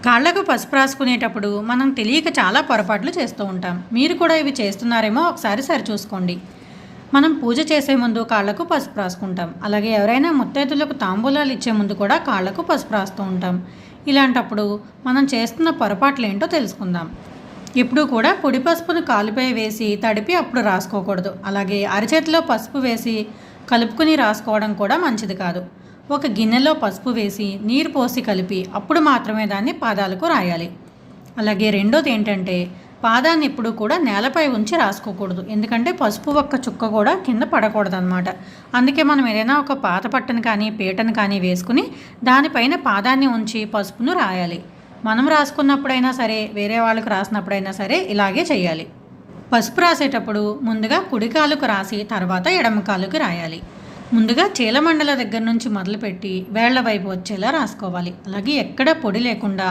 కాళ్ళకు పసుపు రాసుకునేటప్పుడు మనం తెలియక చాలా పొరపాట్లు చేస్తూ ఉంటాం. మీరు కూడా ఇవి చేస్తున్నారేమో ఒకసారి సరిచూసుకోండి. మనం పూజ చేసే ముందు కాళ్ళకు పసుపు రాసుకుంటాం. అలాగే ఎవరైనా ముత్తైదులకు తాంబూలాలు ఇచ్చే ముందు కూడా కాళ్ళకు పసుపు రాస్తూ ఉంటాం. ఇలాంటప్పుడు మనం చేస్తున్న పొరపాట్లు ఏంటో తెలుసుకుందాం. ఎప్పుడూ కూడా పొడి పసుపును కాలుపై వేసి తడిపి అప్పుడు రాసుకోకూడదు. అలాగే అరచేతిలో పసుపు వేసి కలుపుకుని రాసుకోవడం కూడా మంచిది కాదు. ఒక గిన్నెలో పసుపు వేసి నీరు పోసి కలిపి అప్పుడు మాత్రమే దాన్ని పాదాలకు రాయాలి. అలాగే రెండోది ఏంటంటే పాదాన్ని ఎప్పుడు కూడా నేలపై ఉంచి రాసుకోకూడదు. ఎందుకంటే పసుపు ఒక్క చుక్క కూడా కింద పడకూడదు అనమాట. అందుకే మనం ఏదైనా ఒక పాత పట్టను కానీ పీటను కానీ వేసుకుని దానిపైన పాదాన్ని ఉంచి పసుపును రాయాలి. మనం రాసుకున్నప్పుడైనా సరే వేరే వాళ్ళకు రాసినప్పుడైనా సరే ఇలాగే చేయాలి. పసుపు రాసేటప్పుడు ముందుగా కుడి కాలుకు రాసి తర్వాత ఎడమ కాలుకు రాయాలి. ముందుగా చీలమండల దగ్గర నుంచి మొదలుపెట్టి వేళ్ల వైపు వచ్చేలా రాసుకోవాలి. అలాగే ఎక్కడ పొడి లేకుండా